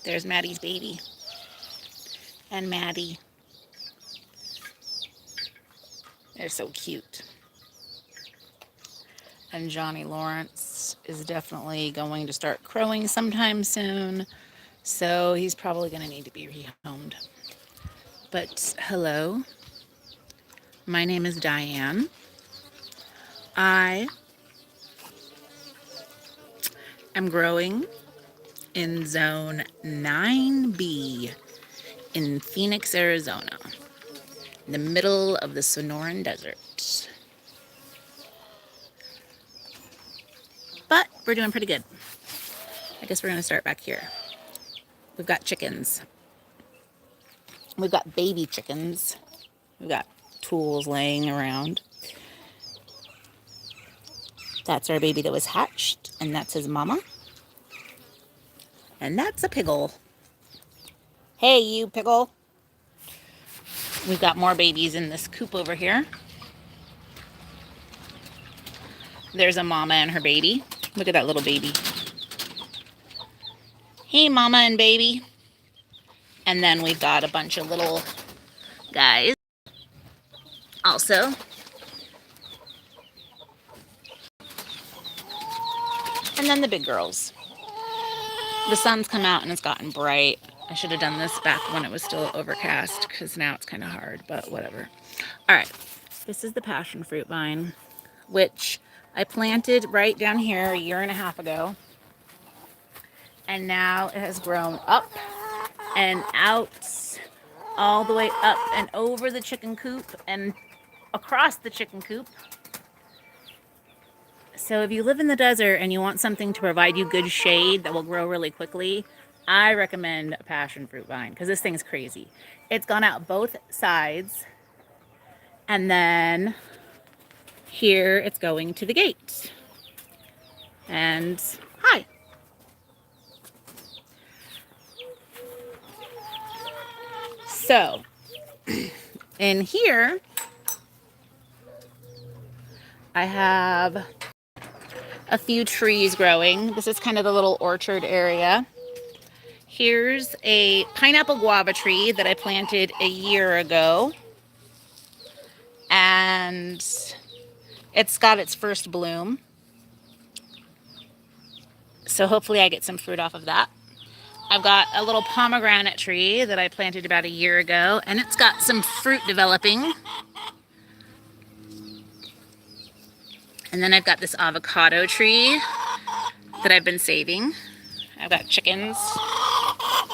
There's Maddie's baby. And Maddie. They're so cute. And Johnny Lawrence is definitely going to start crowing sometime soon. So he's probably going to need to be rehomed. But hello, my name is Diane. I am growing in Zone 9B in Phoenix, Arizona, in the middle of the Sonoran Desert. But we're doing pretty good. I guess we're going to start back here. We've got chickens. We've got baby chickens. We've got tools laying around. That's our baby that was hatched, and that's his mama. And that's a piggle. Hey, you piggle. We've got more babies in this coop over here. There's a mama and her baby. Look at that little baby. Hey, mama and baby. And then we've got a bunch of little guys also. And then the big girls. The sun's come out and it's gotten bright. I should have done this back when it was still overcast because now it's kind of hard, but whatever. All right, this is the passion fruit vine, which I planted right down here a year and a half ago. And now it has grown up and out all the way up and over the chicken coop and across the chicken coop. So if you live in the desert and you want something to provide you good shade that will grow really quickly, I recommend a passion fruit vine because this thing's crazy. It's gone out both sides, and then here it's going to the gate. And hi. So in here I have a few trees growing. This is kind of the little orchard area. Here's a pineapple guava tree that I planted a year ago. And it's got its first bloom. So hopefully I get some fruit off of that. I've got a little pomegranate tree that I planted about a year ago, and it's got some fruit developing. And then I've got this avocado tree that I've been saving. I've got chickens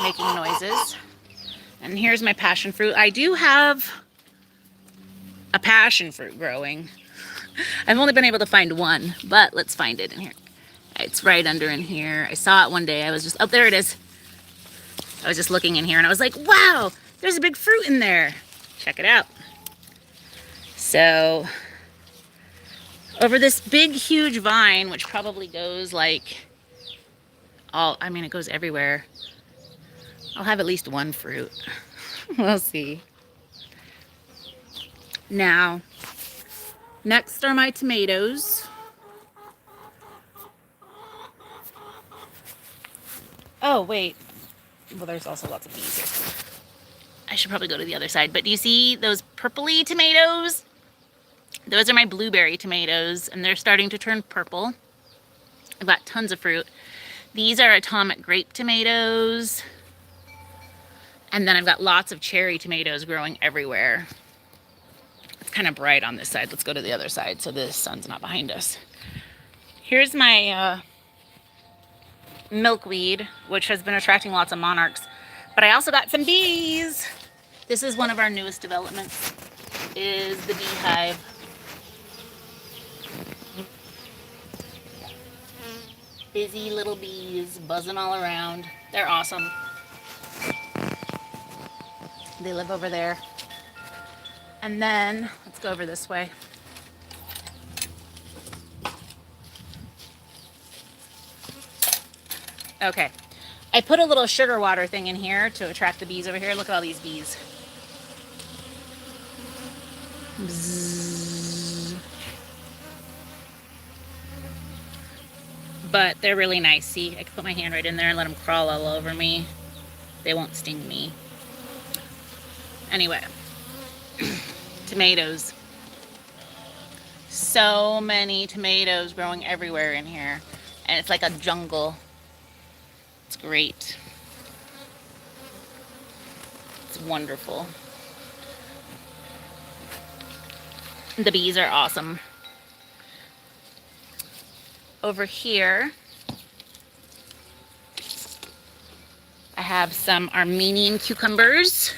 making noises. And here's my passion fruit. I do have a passion fruit growing. I've only been able to find one, but let's find it in here. It's right under in here. I saw it one day. I was just, oh, there it is. I was just looking in here and I was like, wow, there's a big fruit in there. Check it out. So over this big, huge vine, which probably goes like it goes everywhere. I'll have at least one fruit. We'll see. Now, next are my tomatoes. Oh, wait. Well, there's also lots of bees here. I should probably go to the other side. But do you see those purpley tomatoes? Those are my blueberry tomatoes, and they're starting to turn purple. I've got tons of fruit. These are atomic grape tomatoes. And then I've got lots of cherry tomatoes growing everywhere. It's kind of bright on this side. Let's go to the other side so the sun's not behind us. Here's my milkweed, which has been attracting lots of monarchs. But I also got some bees. This is one of our newest developments, is the beehive. Busy little bees buzzing all around. They're awesome. They live over there. And then, let's go over this way. Okay. I put a little sugar water thing in here to attract the bees over here. Look at all these bees. Bzzz. But they're really nice. See, I can put my hand right in there and let them crawl all over me. They won't sting me. Anyway, tomatoes. So many tomatoes growing everywhere in here. And it's like a jungle. It's great. It's wonderful. The bees are awesome. Over here, I have some Armenian cucumbers,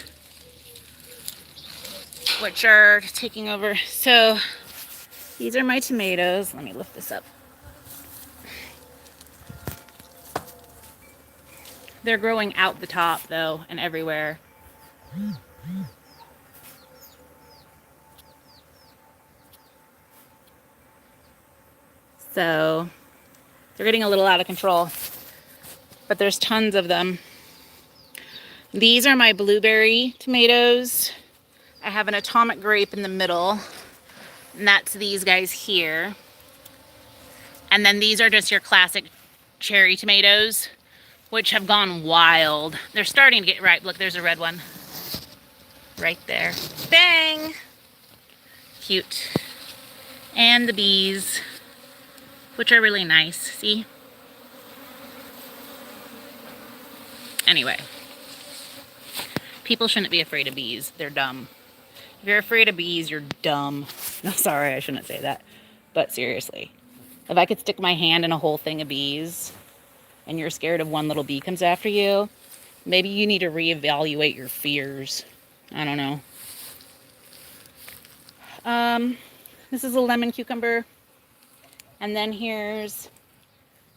which are taking over. So these are my tomatoes. Let me lift this up. They're growing out the top though, and everywhere. So they're getting a little out of control, but there's tons of them. These are my blueberry tomatoes. I have an atomic grape in the middle, and that's these guys here. And then these are just your classic cherry tomatoes, which have gone wild. They're starting to get ripe. Look, there's a red one right there. Bang! Cute. And the bees, which are really nice. See? Anyway, people shouldn't be afraid of bees. They're dumb. If you're afraid of bees, you're dumb. No, sorry, I shouldn't say that. But seriously, if I could stick my hand in a whole thing of bees and you're scared of one little bee comes after you, maybe you need to reevaluate your fears. I don't know. This is a lemon cucumber. And then here's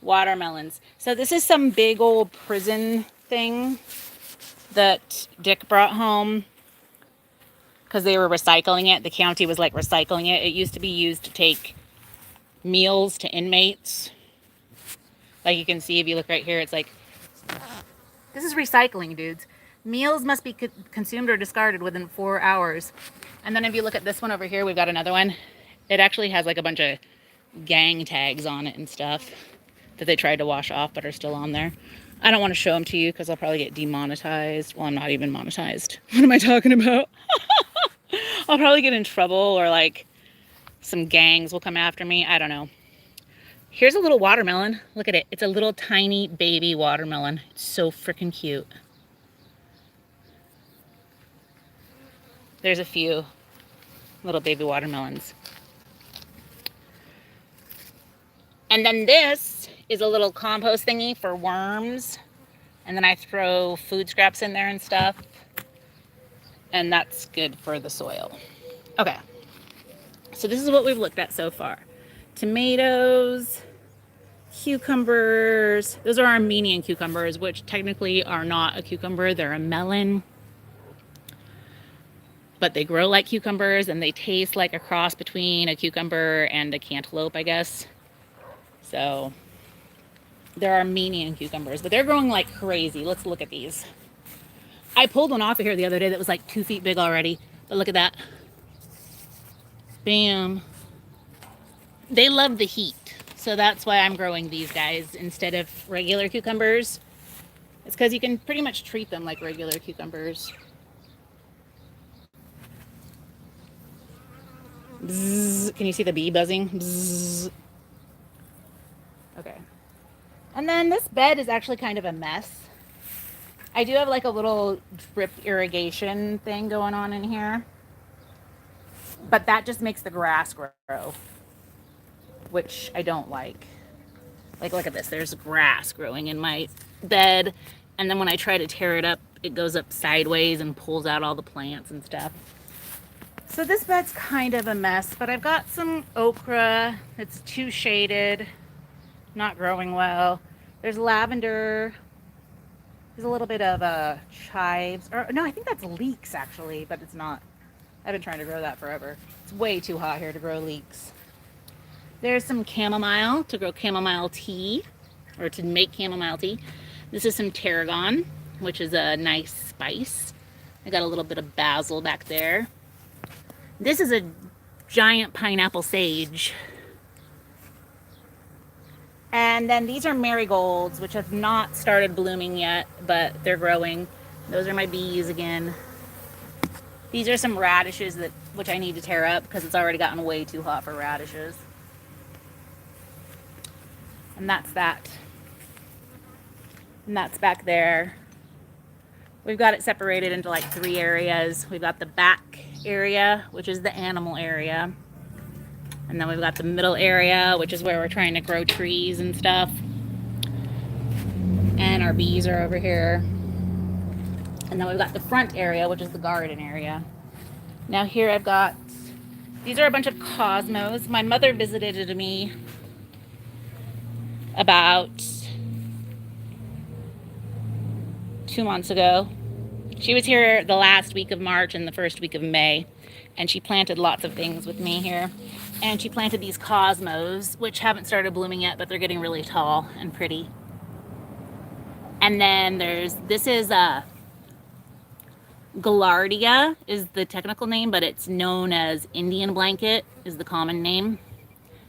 watermelons. So this is some big old prison thing that Dick brought home because they were recycling it. The county was like recycling it. It used to be used to take meals to inmates. Like you can see if you look right here, it's like, this is recycling, dudes. Meals must be consumed or discarded within 4 hours. And then if you look at this one over here, we've got another one. It actually has like a bunch of gang tags on it and stuff that they tried to wash off but are still on there. I don't want to show them to you because I'll probably get demonetized. Well, I'm not even monetized. What am I talking about? I'll probably get in trouble, or like some gangs will come after me. I don't know. Here's a little watermelon. Look at it. It's a little tiny baby watermelon. It's so freaking cute. There's a few little baby watermelons. And then this is a little compost thingy for worms. And then I throw food scraps in there and stuff. And that's good for the soil. Okay. So this is what we've looked at so far. Tomatoes, cucumbers. Those are Armenian cucumbers, which technically are not a cucumber. They're a melon. But they grow like cucumbers and they taste like a cross between a cucumber and a cantaloupe, I guess. So they're Armenian cucumbers, but they're growing like crazy. Let's look at these. I pulled one off of here the other day that was like 2 feet big already. But look at that. Bam. They love the heat. So that's why I'm growing these guys instead of regular cucumbers. It's because you can pretty much treat them like regular cucumbers. Bzzz. Can you see the bee buzzing? Bzzz. Okay. And then this bed is actually kind of a mess. I do have like a little drip irrigation thing going on in here. But that just makes the grass grow, which I don't like. Like, look at this. There's grass growing in my bed. And then when I try to tear it up, it goes up sideways and pulls out all the plants and stuff. So this bed's kind of a mess, but I've got some okra that's too shaded, not growing well. There's lavender. There's a little bit of chives. Or no, I think that's leeks actually, but it's not. I've been trying to grow that forever. It's way too hot here to grow leeks. There's some chamomile to grow chamomile tea, or to make chamomile tea. This is some tarragon, which is a nice spice. I got a little bit of basil back there. This is a giant pineapple sage. And then these are marigolds, which have not started blooming yet, but they're growing. Those are my bees again. These are some radishes which I need to tear up because it's already gotten way too hot for radishes. And that's that. And that's back there. We've got it separated into like 3 areas. We've got the back area, which is the animal area. And then we've got the middle area, which is where we're trying to grow trees and stuff. And our bees are over here. And then we've got the front area, which is the garden area. Now here I've got, these are a bunch of cosmos. My mother visited me about 2 months ago. She was here the last week of March and the first week of May. And she planted lots of things with me here. And she planted these cosmos, which haven't started blooming yet, but they're getting really tall and pretty. And then this is Gaillardia is the technical name, but it's known as Indian blanket is the common name.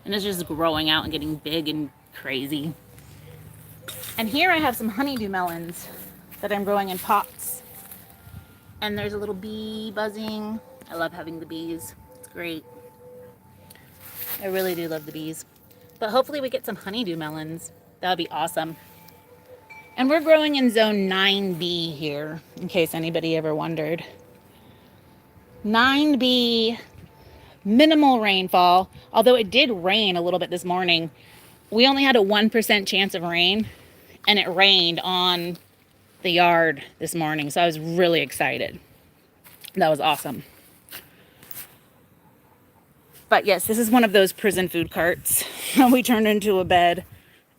And it's just growing out and getting big and crazy. And here I have some honeydew melons that I'm growing in pots. And there's a little bee buzzing. I love having the bees. It's great. I really do love the bees. But hopefully we get some honeydew melons. That would be awesome. And we're growing in zone 9B here, in case anybody ever wondered. 9B, minimal rainfall. Although it did rain a little bit this morning. We only had a 1% chance of rain, and it rained on the yard this morning. So I was really excited. That was awesome. But yes, this is one of those prison food carts. We turned into a bed,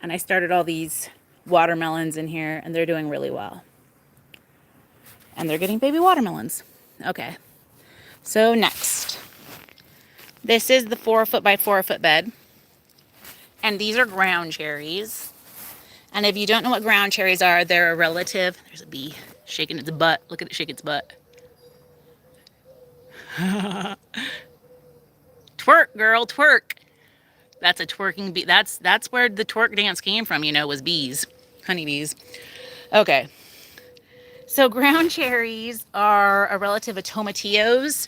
and I started all these watermelons in here, and they're doing really well. And they're getting baby watermelons. Okay. So next. This is the 4-foot by 4-foot bed. And these are ground cherries. And if you don't know what ground cherries are, they're a relative. There's a bee shaking its butt. Look at it shake its butt. Twerk, girl, twerk. That's a twerking bee. That's where the twerk dance came from, you know, was bees. Honeybees. Okay. So ground cherries are a relative of tomatillos.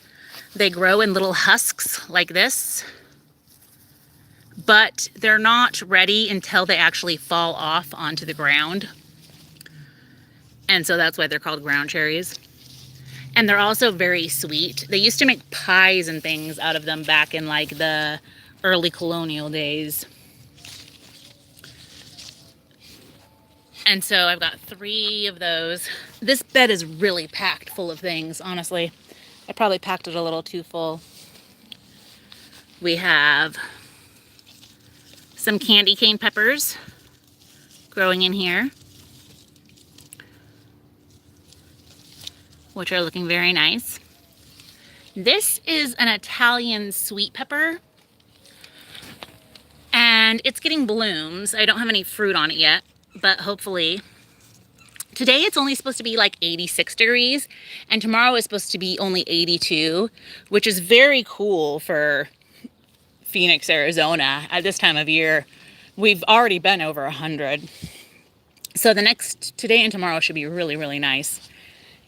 They grow in little husks like this. But they're not ready until they actually fall off onto the ground. And so that's why they're called ground cherries. And they're also very sweet. They used to make pies and things out of them back in like the early colonial days. And so I've got 3 of those. This bed is really packed full of things, honestly. I probably packed it a little too full. We have some candy cane peppers growing in here, which are looking very nice. This is an Italian sweet pepper, and it's getting blooms. I don't have any fruit on it yet, but hopefully. Today it's only supposed to be like 86 degrees, and tomorrow is supposed to be only 82, which is very cool for Phoenix, Arizona. At this time of year, we've already been over 100. So today and tomorrow should be really, really nice.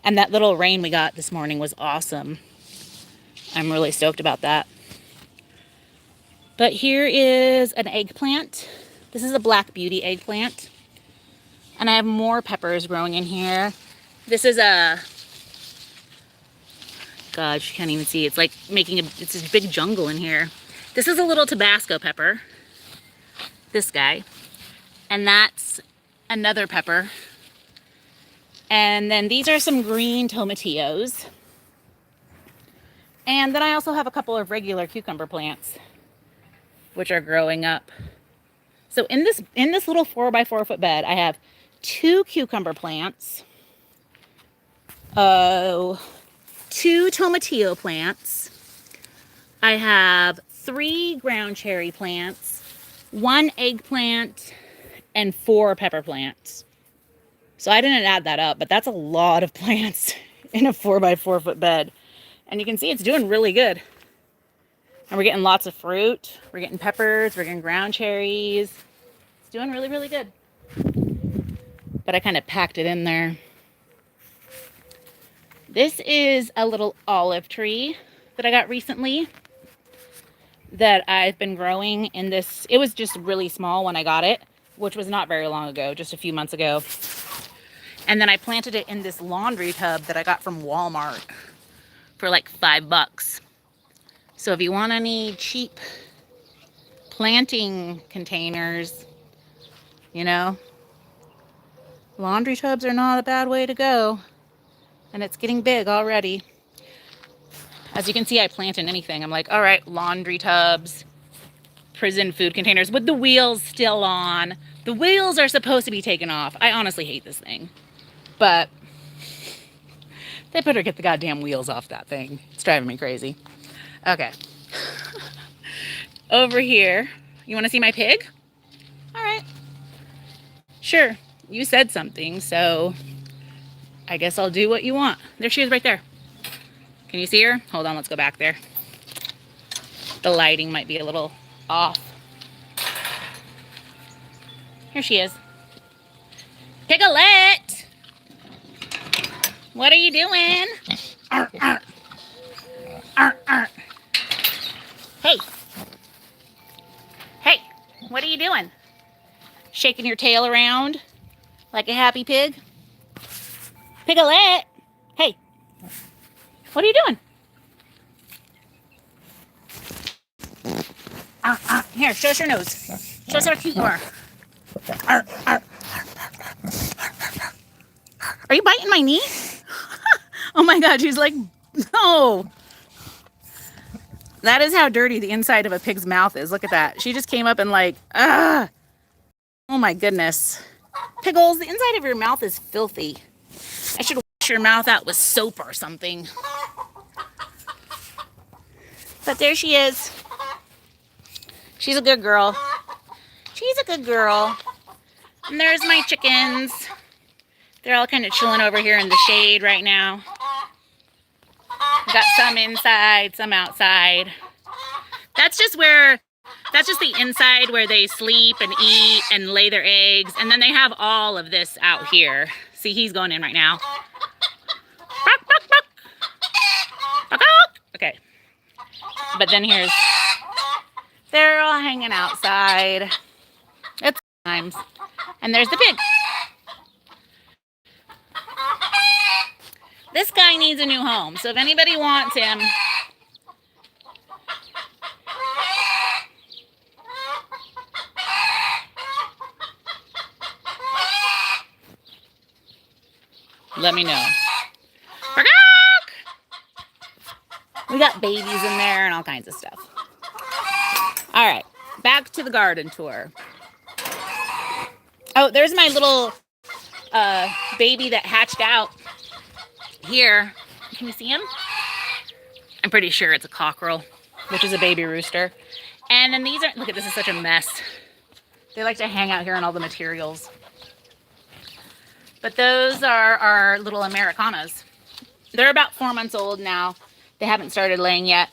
And that little rain we got this morning was awesome. I'm really stoked about that. But here is an eggplant. This is a Black Beauty eggplant. And I have more peppers growing in here. This is a, God, you can't even see. It's like it's this big jungle in here. This is a little Tabasco pepper. This guy. And that's another pepper. And then these are some green tomatillos. And then I also have a couple of regular cucumber plants, which are growing up. So in this little 4x4 foot bed, I have 2 cucumber plants, 2 tomatillo plants. I have 3 ground cherry plants, 1 eggplant, and 4 pepper plants. So I didn't add that up, but that's a lot of plants in a 4x4 foot bed. And you can see it's doing really good. And we're getting lots of fruit. We're getting peppers. We're getting ground cherries. It's doing really, really good. But I kind of packed it in there. This is a little olive tree that I got recently that I've been growing in this. It was just really small when I got it, which was not very long ago, just a few months ago. And then I planted it in this laundry tub that I got from Walmart for like $5. So if you want any cheap planting containers, you know, laundry tubs are not a bad way to go. And it's getting big already. As you can see, I plant in anything. I'm like, all right, laundry tubs, prison food containers with the wheels still on. The wheels are supposed to be taken off. I honestly hate this thing. But they better get the goddamn wheels off that thing. It's driving me crazy. Okay. Over here, you want to see my pig? All right. Sure. You said something, so I guess I'll do what you want. There she is right there. Can you see her? Hold on, let's go back there. The lighting might be a little off. Here she is. Piglet! What are you doing? Arr, arr. Arr, arr. Hey. Hey, what are you doing? Shaking your tail around like a happy pig? Piglet! Hey, what are you doing? Here, show us your nose. Show us how cute you are. Are you biting my knee? Oh my God, she's like, no. That is how dirty the inside of a pig's mouth is. Look at that. She just came up and like, ah. Oh my goodness. Piggles, the inside of your mouth is filthy. I should wash your mouth out with soap or something. But there she is. She's a good girl. She's a good girl. And there's my chickens. They're all kind of chilling over here in the shade right now. Got some inside, some outside. That's just the inside where they sleep and eat and lay their eggs. And then they have all of this out here. See, he's going in right now. Bark, bark, bark. Bark, bark. Okay. But then they're all hanging outside. It's times. And there's the pig. This guy needs a new home. So if anybody wants him, let me know. We got babies in there and all kinds of stuff. All right, back to the garden tour. Oh, there's my little baby that hatched out here. Can you see him? I'm pretty sure it's a cockerel, which is a baby rooster. And then these are, look at this, is such a mess. They like to hang out here on all the materials. But those are our little Americanas. They're about 4 months old now. They haven't started laying yet,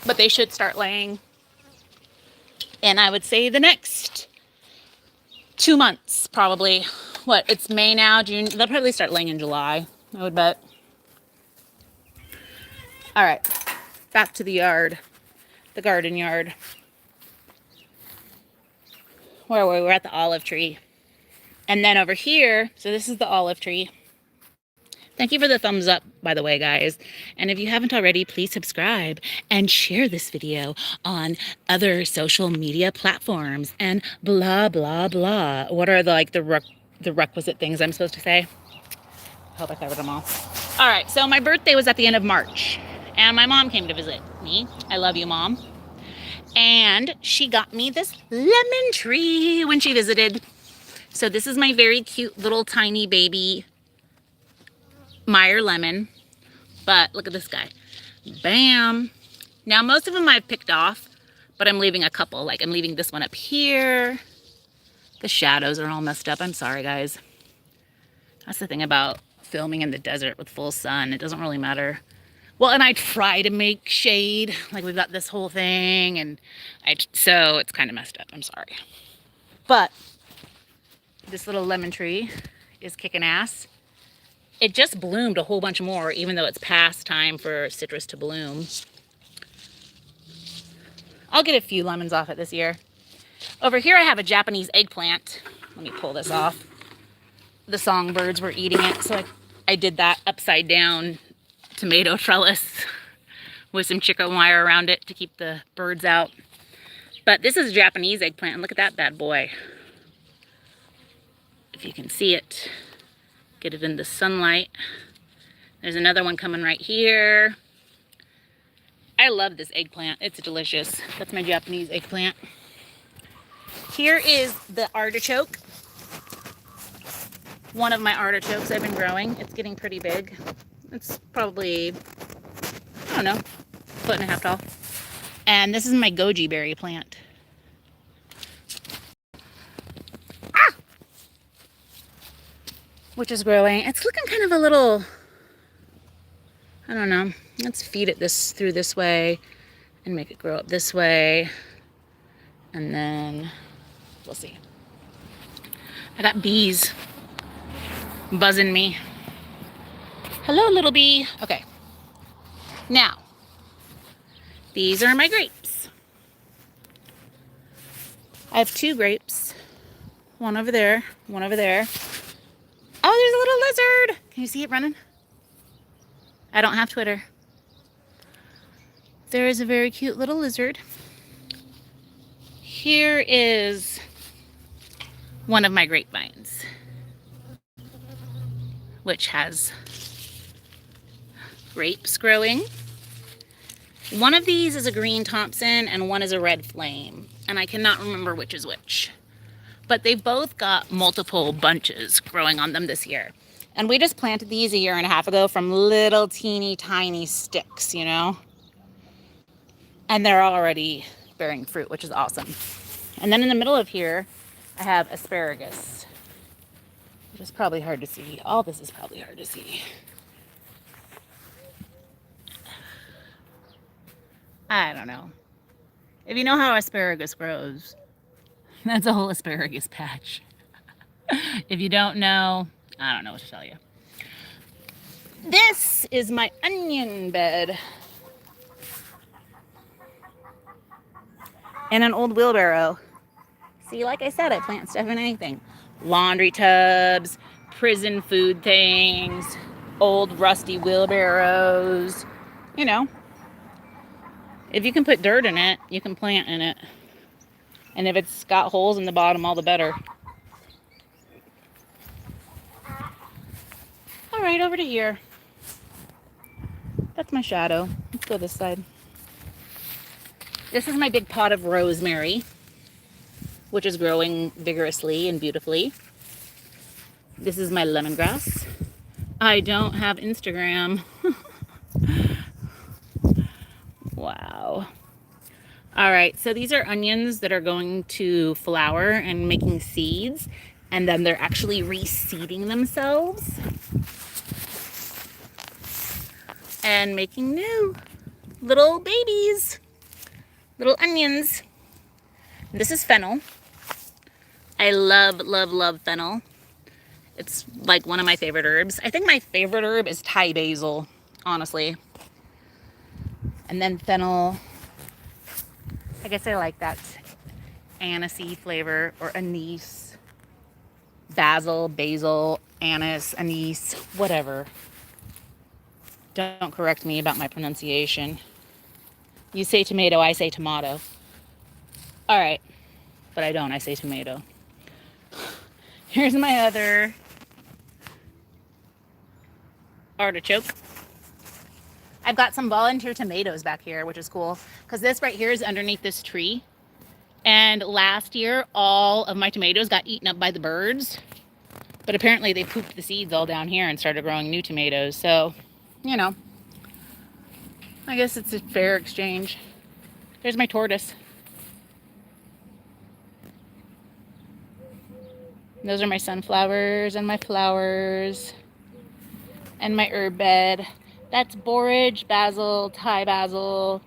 but they should start laying. And I would say the next 2 months, probably. What, it's May now, June. They'll probably start laying in July, I would bet. All right, back to the yard, the garden yard. Where were we? We're at the olive tree. And then over here, so this is the olive tree. Thank you for the thumbs up, by the way, guys. And if you haven't already, please subscribe and share this video on other social media platforms and blah, blah, blah. What are the requisite things I'm supposed to say? I hope I covered them all. All right, so my birthday was at the end of March, and my mom came to visit me. I love you, Mom. And she got me this lemon tree when she visited. So this is my very cute little tiny baby Meyer lemon, but look at this guy. Bam. Now most of them I've picked off, but I'm leaving a couple. Like I'm leaving this one up here. The shadows are all messed up. I'm sorry, guys. That's the thing about filming in the desert with full sun. It doesn't really matter. Well, and I try to make shade. Like we've got this whole thing, and so it's kind of messed up. I'm sorry. But this little lemon tree is kicking ass. it just bloomed a whole bunch more, even though it's past time for citrus to bloom. I'll get a few lemons off it this year. Over here I have a Japanese eggplant. Let me pull this off. The songbirds were eating it, so I did that upside down tomato trellis with some chicken wire around it to keep the birds out. But this is a Japanese eggplant, and look at that bad boy. If you can see it, get it in the sunlight. There's another one coming right here. I love this eggplant. It's delicious. That's my Japanese eggplant. Here is the artichoke. One of my artichokes I've been growing. It's getting pretty big. It's probably, I don't know, 1.5 feet tall. And this is my goji berry plant. Ah! Which is growing. It's looking kind of a little, I don't know. Let's feed it through this way and make it grow up this way. And then we'll see. I got bees buzzing me. Hello, little bee. Okay. Now, these are my grapes. I have 2 grapes. One over there, one over there. Oh, there's a little lizard. Can you see it running? I don't have Twitter. There is a very cute little lizard. Here is one of my grapevines, which has grapes growing. One of these is a green Thompson and one is a red flame, and I cannot remember which is which. But they've both got multiple bunches growing on them this year. And we just planted these 1.5 years ago from little teeny tiny sticks, you know? And they're already bearing fruit, which is awesome. And then in the middle of here, I have asparagus, which is probably hard to see. All this is probably hard to see. I don't know. If you know how asparagus grows, that's a whole asparagus patch. If you don't know, I don't know what to tell you. This is my onion bed. And an old wheelbarrow. See, like I said, I plant stuff in anything. Laundry tubs, prison food things, old rusty wheelbarrows. You know, if you can put dirt in it, you can plant in it. And if it's got holes in the bottom, all the better. All right, over to here. That's my shadow. Let's go this side. This is my big pot of rosemary, which is growing vigorously and beautifully. This is my lemongrass. I don't have Instagram. Wow. All right, so these are onions that are going to flower and making seeds, and then they're actually reseeding themselves and making new little babies, little onions. This is fennel. I love, love, love fennel. It's like one of my favorite herbs. I think my favorite herb is Thai basil, honestly. And then fennel. I guess I like that anisey flavor, or anise. Basil, anise, anise, whatever. Don't correct me about my pronunciation. You say tomato, I say tomato. All right, but I don't, I say tomato. Here's my other artichoke. I've got some volunteer tomatoes back here, which is cool, because this right here is underneath this tree. And last year, all of my tomatoes got eaten up by the birds. But apparently they pooped the seeds all down here and started growing new tomatoes. So, you know, I guess it's a fair exchange. There's my tortoise. Those are my sunflowers and my flowers and my herb bed. That's borage, basil, Thai basil,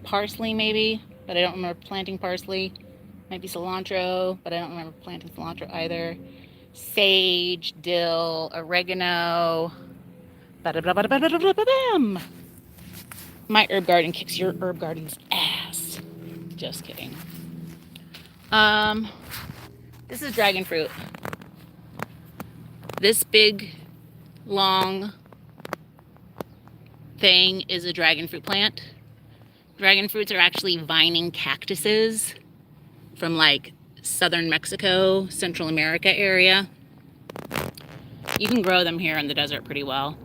parsley maybe, but I don't remember planting parsley. Might be cilantro, but I don't remember planting cilantro either. sage, dill, oregano. Ba-da-ba-da-ba-da-ba-da-ba-bam. My herb garden kicks your herb garden's ass. Just kidding. This is dragon fruit. This big, long thing is a dragon fruit plant. Dragon fruits are actually vining cactuses from like southern Mexico, Central America area. You can grow them here in the desert pretty well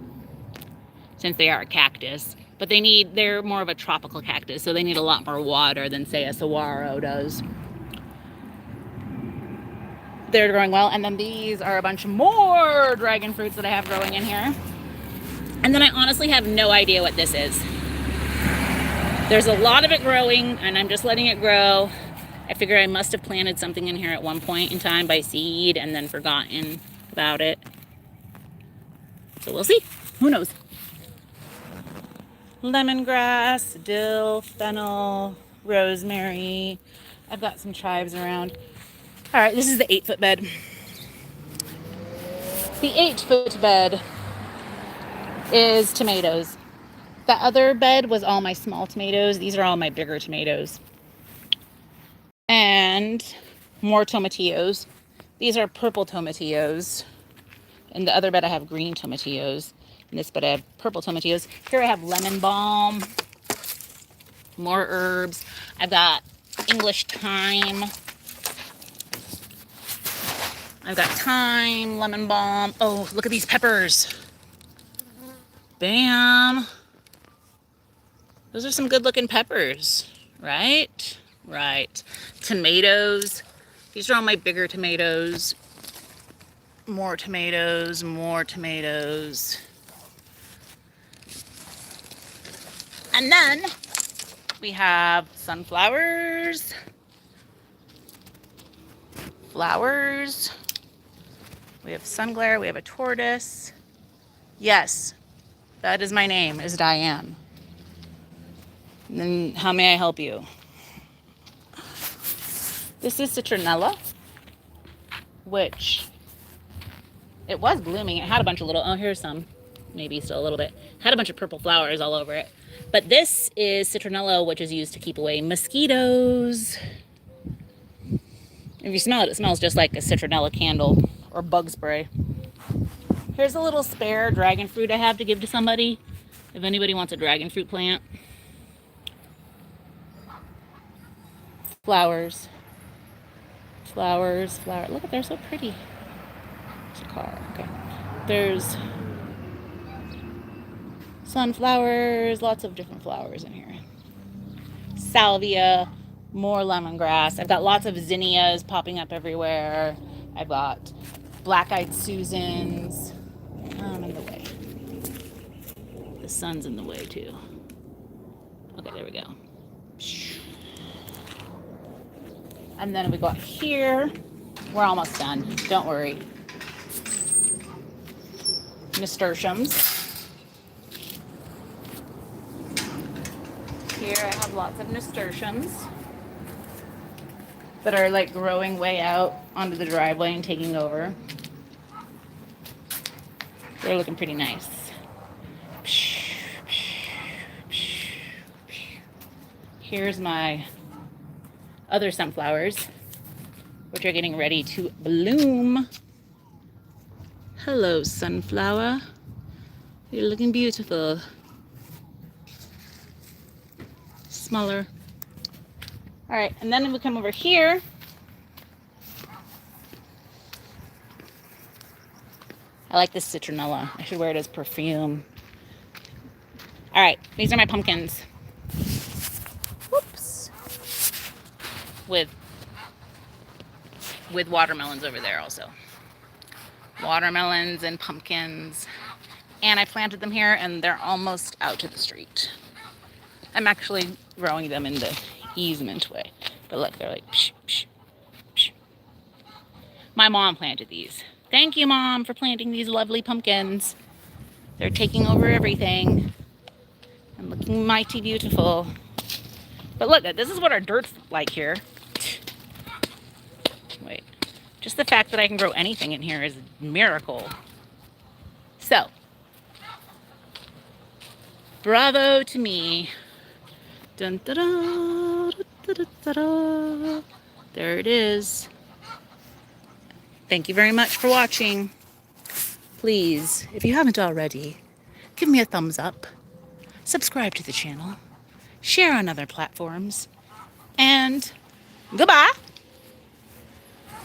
since they are a cactus, but they're more of a tropical cactus, so they need a lot more water than say a saguaro does. They're growing well, and then these are a bunch more dragon fruits that I have growing in here. And then I honestly have no idea what this is. There's a lot of it growing, and I'm just letting it grow. I figure I must have planted something in here at one point in time by seed and then forgotten about it. So we'll see. Who knows? Lemongrass, dill, fennel, rosemary. I've got some chives around. All right, this is the 8-foot bed. The 8-foot bed is tomatoes. The other bed was all my small tomatoes. These are all my bigger tomatoes. And more tomatillos. These are purple tomatillos. In the other bed I have green tomatillos. In this bed I have purple tomatillos. Here I have lemon balm. More herbs. I've got English thyme. I've got thyme, lemon balm. Oh, look at these peppers. Bam. Those are some good looking peppers, right? Right. Tomatoes. These are all my bigger tomatoes. More tomatoes, more tomatoes. And then we have sunflowers. Flowers. We have sunglare, we have a tortoise. Yes, that is my name, is Diane. And then how may I help you? This is citronella, which it was blooming. It had a bunch of little, oh, here's some, maybe still a little bit. Had a bunch of purple flowers all over it. But this is citronella, which is used to keep away mosquitoes. If you smell it, it smells just like a citronella candle or bug spray. Here's a little spare dragon fruit I have to give to somebody if anybody wants a dragon fruit plant. Flowers. Flowers, flowers. Look, they're so pretty. There's a car. Okay. There's sunflowers, lots of different flowers in here. Salvia, more lemongrass. I've got lots of zinnias popping up everywhere. I've got black-eyed Susans. I'm in the way. The sun's in the way too. Okay, there we go. And then we go up here. We're almost done. Don't worry. Nasturtiums. Here I have lots of nasturtiums that are like growing way out onto the driveway and taking over. They're looking pretty nice. Here's my other sunflowers, which are getting ready to bloom. Hello, sunflower. You're looking beautiful. Smaller. All right, and then we come over here. I like this citronella. I should wear it as perfume. All right, these are my pumpkins. Whoops. With watermelons over there also. Watermelons and pumpkins. And I planted them here and they're almost out to the street. I'm actually growing them in the easement way. But look, they're like psh, psh, psh. My mom planted these. Thank you, Mom, for planting these lovely pumpkins. They're taking over everything and looking mighty beautiful. But look, this is what our dirt's like here. Wait, Just the fact that I can grow anything in here is a miracle. So, bravo to me. Dun, da, da, da, da, da, da. There it is. Thank you very much for watching. Please, if you haven't already, give me a thumbs up, subscribe to the channel, share on other platforms, and goodbye.